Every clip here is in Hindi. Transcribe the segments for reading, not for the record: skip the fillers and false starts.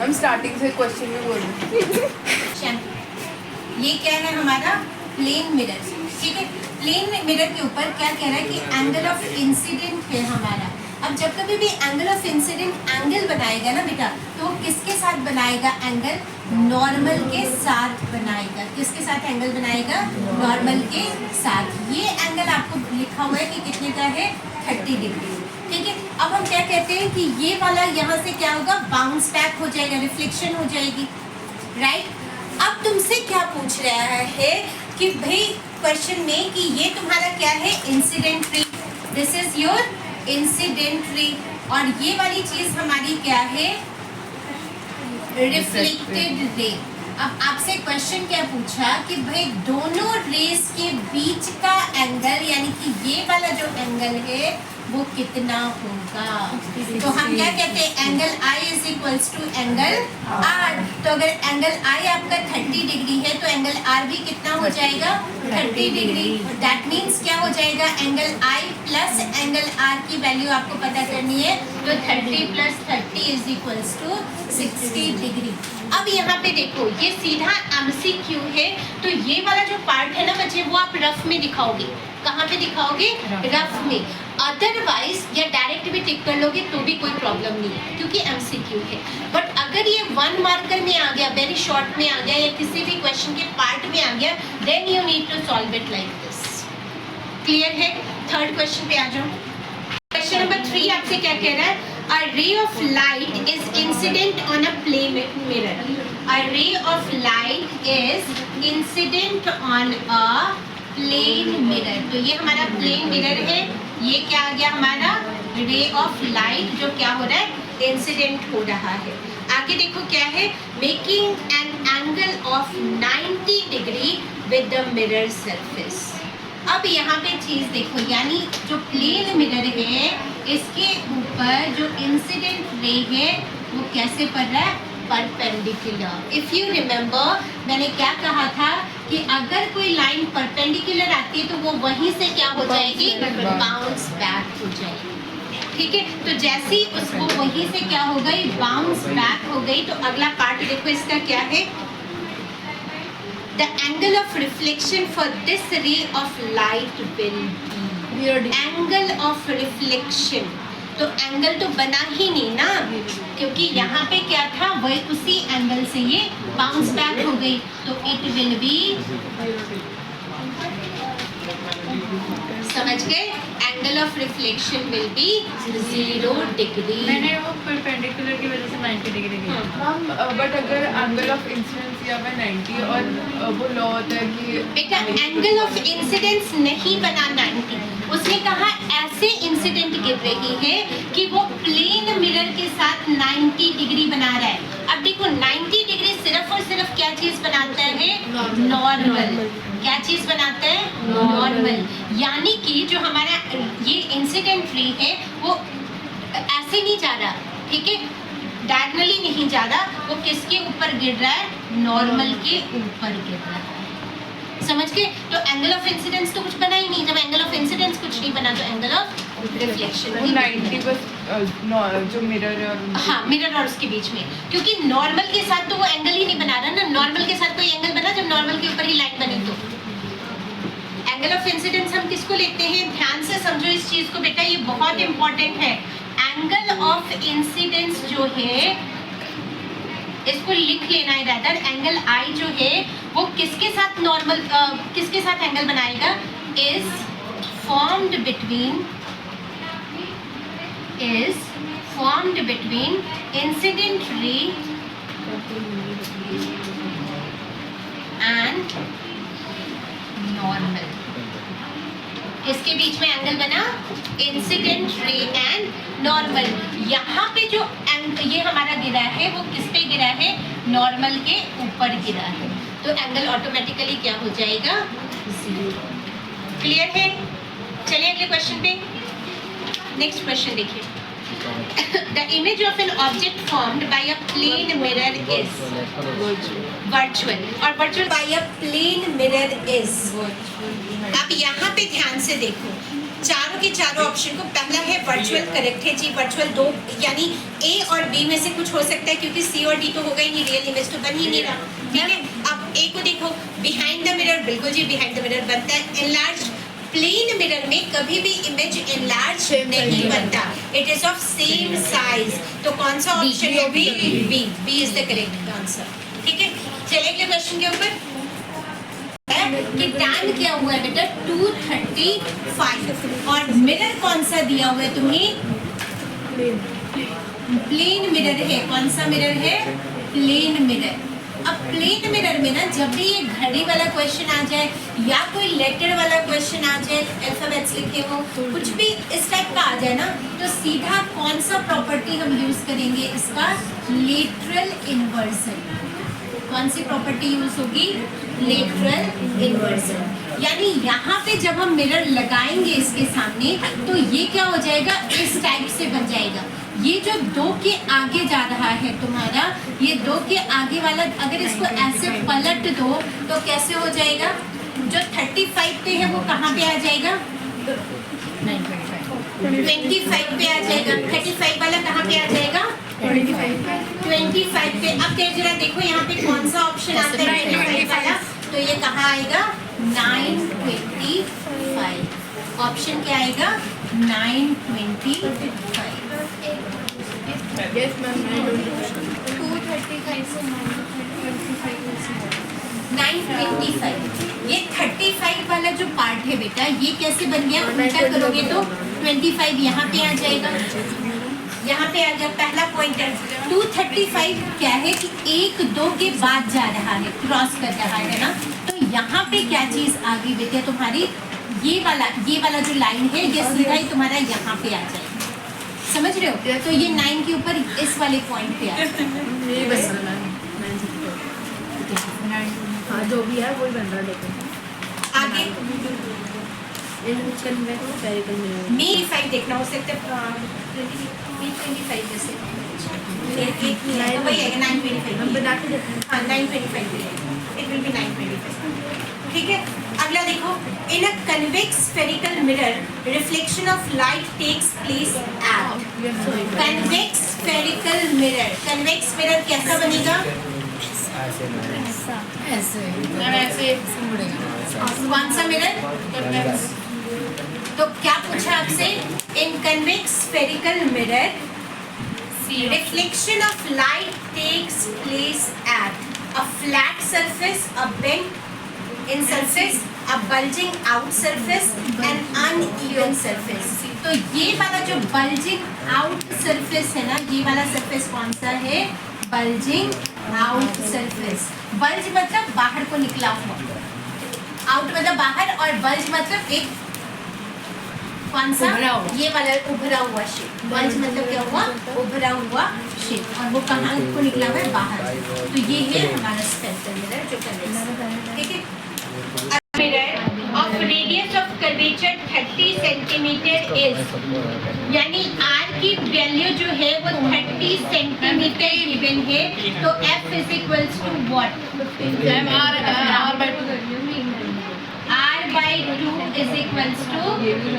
हम स्टार्टिंग से क्वेश्चन में बोल रहे हैं। ये क्या है हमारा प्लेन मिरर, ठीक है। प्लेन मिरर के ऊपर क्या कह रहा है कि एंगल ऑफ इंसिडेंट है हमारा। अब जब कभी भी एंगल ऑफ इंसिडेंट एंगल बनाएगा ना बेटा, तो किसके साथ बनाएगा एंगल? नॉर्मल के साथ बनाएगा। किसके साथ एंगल बनाएगा? नॉर्मल के साथ। ये एंगल आपको लिखा हुआ है कि कितने का है? 30 डिग्री, ठीक है। अब हम क्या कहते हैं कि ये वाला यहाँ से क्या होगा? बाउंस बैक हो जाएगा, रिफ्लेक्शन हो जाएगी, राइट। अब तुमसे क्या पूछ रहा है कि भाई क्वेश्चन में कि ये तुम्हारा क्या है? Incident ray. This is your incident ray, और ये वाली चीज हमारी क्या है? Reflected ray. अब आपसे क्वेश्चन क्या पूछा कि भाई दोनों रेस के बीच का एंगल, यानी कि ये वाला जो एंगल है वो कितना होगा? तो हम क्या कहते हैं? Angle I is equals to angle R. तो अगर एंगल आई आपका 30 डिग्री है तो एंगल आर भी कितना हो जाएगा? 30 डिग्री। दैट मीन्स क्या हो जाएगा? Angle I plus angle R की वैल्यू आपको पता करनी है, तो 30 plus 30 is equals to 60 degree. अब यहाँ पे देखो, ये सीधा MCQ है, तो ये वाला जो पार्ट है ना बच्चे, वो आप रफ में दिखाओगे। कहाँ पे दिखाओगे? रफ में। अदरवाइज या डायरेक्ट भी टिक कर लोगे तो भी कोई प्रॉब्लम नहीं है, क्योंकि MCQ है। बट अगर ये 1 मार्कर में आ गया, वेरी शॉर्ट में आ गया, या किसी भी क्वेश्चन के पार्ट में आ गया, then you need to solve it like this. Clear है? थर्ड क्वेश्चन पे आ जाओ। क्वेश्चन नंबर 3 आपसे क्या कह रहा है? A ray of light is incident on a plane mirror. A ray of light is incident on a plane mirror. तो ये हमारा plane mirror है। ये क्या आ गया हमारा? ray of light, जो क्या हो रहा है? इंसिडेंट हो रहा है। आगे देखो क्या है? Making an angle of 90 degree with the mirror surface. अब यहाँ पे चीज देखो, यानी जो प्लेन मिरर है इसके ऊपर जो इंसिडेंट रे है वो कैसे पड़ रहा है? परपेंडिकुलर। इफ यू रिमेम्बर, मैंने क्या कहा था कि अगर कोई लाइन परपेंडिकुलर आती है तो वो वहीं से क्या हो जाएगी? बाउंस बैक हो जाएगी, ठीक है। तो जैसे ही उसको वहीं से क्या हो गई? बाउंस बैक हो गई। तो अगला पार्ट देखो, इसका क्या है? The angle of reflection for this ray of light will be angle of reflection. तो एंगल तो बना ही नहीं ना, क्योंकि यहाँ पे क्या था? वही उसी एंगल से ये बाउंस बैक हो गई, तो इट विल बी, समझ गए? Angle of reflection will be 0 degree. मैंने वो परपेंडिकुलर की वजह से 90 डिग्री किया। बट अगर एंगल ऑफ इंसिडेंस या 90 और वो लॉ होता है कि बेटा एंगल ऑफ इंसिडेंस नहीं बना 90, उसने कहा ऐसे इंसिडेंट गिर रही है कि वो प्लेन मिरर के साथ 90 डिग्री बना रहा है। अब देखो 90 डिग्री सिर्फ और सिर्फ क्या चीज बनाता है? नॉर्मल। क्या चीज बनाता है? नॉर्मल। यानी कि जो हमारा ये इंसिडेंट रे है वो ऐसे नहीं जा रहा, ठीक है, डायगोनली नहीं जा रहा, वो किसके ऊपर गिर रहा है? नॉर्मल के ऊपर गिर रहा है, समझ के? तो एंगल ऑफ इंसिडेंस तो कुछ बना ही नहीं। जब एंगल ऑफ इंसिडेंस कुछ नहीं बना तो एंगल ऑफ रिफ्लेक्शन 90 बस जो मिरर है और हाँ, मिरर और उसके बीच में, क्योंकि नॉर्मल के साथ तो वो एंगल ही नहीं बना रहा ना। नॉर्मल के साथ कोई एंगल बना जब नॉर्मल के ऊपर ही लाइन बनी। तो एंगल ऑफ इंसिडेंस हम किसको लेते हैं? ध्यान से समझो इस चीज को बेटा, ये बहुत इंपॉर्टेंट है। एंगल ऑफ इंसिडेंस जो है इसको लिख लेना है रादर। एंगल आई जो है वो किसके साथ नॉर्मल किसके साथ एंगल बनाएगा? Is formed between incident ray and normal. इसके बीच में एंगल बना इंसिडेंट रे एंड नॉर्मल। यहाँ पे जो ये हमारा गिरा है वो किस पे गिरा है? नॉर्मल के ऊपर गिरा है, तो एंगल ऑटोमेटिकली क्या हो जाएगा? 0। क्लियर है? चलिए अगले क्वेश्चन पे। नेक्स्ट क्वेश्चन देखिए। The image of an object formed by a plane mirror is virtual, और virtual by a plane mirror is। अब यहाँ पे ध्यान से देखो, चारों के चारों ऑप्शन को, पहला है वर्चुअल करेक्ट है जी, वर्चुअल दो यानी ए और बी में से कुछ हो सकता है क्योंकि सी और डी तो होगा ही नहीं, रियल इमेज तो बन ही नहीं रहा, ठीक है। अब ए को देखो, बिहाइंड द मिरर, बिल्कुल जी बिहाइंड द मिरर बनता है। एनलार्ज प्लेन मिरर में कभी भी इमेज एनलार्ज नहीं बनता, it is of same size. तो कौन सा ऑप्शन है? B, B is the correct answer, ठीक है। चलिए अगले क्वेश्चन के ऊपर कि टाइम क्या हुआ है बेटा 2:35 और मिरर कौन सा दिया हुआ है तुम्हें? प्लेन मिरर है। कौन सा मिरर है? Plane mirror. अब प्लेन मिरर में ना जब भी ये घड़ी वाला क्वेश्चन आ जाए या कोई लेटर वाला क्वेश्चन आ जाए, अल्फाबेट्स लिखे हो, कुछ भी इस टाइप का आ जाए ना, तो सीधा कौन सा प्रॉपर्टी हम यूज करेंगे इसका? Lateral inversion. कौन सी प्रॉपर्टी यूज होगी? Lateral inversion. यानी यहाँ पे जब हम मिरर लगाएंगे इसके सामने तो ये क्या हो जाएगा? इस टाइप से बन जाएगा। ये जो 2 के आगे जा रहा है तुम्हारा, ये 2 के आगे वाला अगर इसको ऐसे पलट दो तो कैसे हो जाएगा? जो 35 पे है वो कहाँ पे आ जाएगा? 25 पे आ जाएगा। 35 वाला कहाँ पे आ जाएगा? 25 पे। अब जरा देखो यहाँ पे कौन सा ऑप्शन आता है 25 वाला, तो ये कहाँ आएगा? 925। ऑप्शन क्या आएगा? 925। Yes, ma'am. 2:35 से 925। ये 35 वाला जो पार्ट है बेटा, ये कैसे बन गया? उल्टा करोगे तो 25 यहाँ पे आ जाएगा, यहाँ पे आ गया पहला पॉइंटर। 235 क्या है कि 1 2 के बाद जा रहा है, क्रॉस कर रहा है ना, तो यहाँ पे क्या चीज आ गई बेटा तुम्हारी? ये वाला जो लाइन है ये सीधा ही तुम्हारा यहाँ पे आ जाएगा, समझ रहे हो? तो ये 9 के ऊपर इस वाले पॉइंट पे आ जाएगा। हाँ जो भी है वही बन रहा है, देखो आगे मे 5 देखना हो सकता है, मे 25 जैसे तो वही आएगा 925। हम बना के देखते हैं। हाँ 925 इट विल बी 925, ठीक है। अगला देखो, in a convex spherical mirror reflection of light takes place at. Convex spherical mirror, convex mirror कैसा बनेगा? ऐसे कौन सा मिरर? तो क्या पूछा आपसे? In convex spherical mirror reflection of light takes place at a flat surface, a bent in surface, a bulging out surface, an uneven surface. तो ये वाला जो bulging out surface है ना, ये वाला surface कौन सा है? bulging out surface. bulge मतलब बाहर को निकला हुआ, out मतलब बाहर, और bulge मतलब एक कौन सा? ये वाला उभरा हुआ शेप। बल्ज मतलब क्या हुआ? उभरा हुआ शेप, और वो कहाँ को निकला हुआ है? बाहर। तो ये है हमारा स्पेक्ट्रल मिरर जो कन्वेक्स, ठीक है। Mirror of radius of curvature 30 centimetre is, यानी आर की वैल्यू जो है वो 30 सेंटीमीटर गिवन है, तो F is equals to what? r/2 is equals to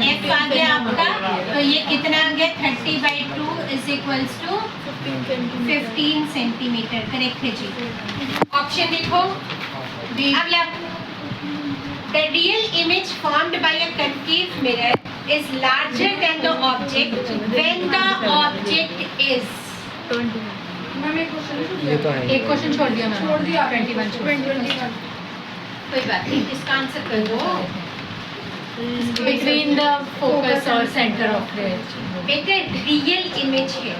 F आ गया आपका, तो ये कितना आ गया? 30/2 is equals to 15 centimetre, correct है जी। ऑप्शन देखो अगला, the real image formed by a concave mirror is larger than the object when the object is. एक क्वेश्चन छोड़ दिया मैंने, 21 कोई बात नहीं, इसका आंसर कर दो। बिटवीन द फोकस और सेंटर ऑफ द बेटा रियल इमेज है,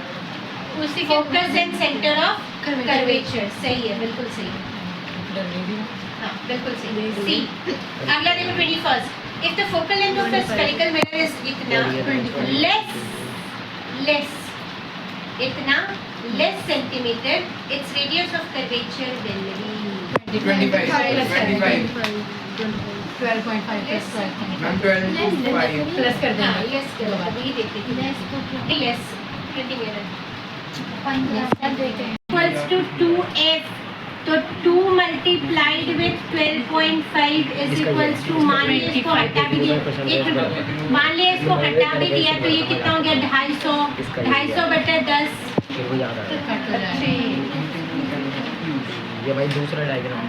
उसी focus and centre of curvature, सही है, बिल्कुल सही है, हाँ बिल्कुल सही है। सी अगला देखो 21, if the focal length of the spherical mirror is इतना less centimetre, its radius of curvature will be 25 12.5 plus 12.5 ma'am 12 plus कर हाँ देंगे। लेस करो, अभी देखते हैं less printing error equals to 2f, तो 2 × multiplied with 12.5 is equals to, मान लिया इसको हटा भी दिया, एक मिनट, मान लिया इसको हटा भी दिया तो ये कितना हो गया 250, 250 बटे 10, फिर वो याद आ रहा है। कट हो जाएगा। ये भाई दूसरा डायग्राम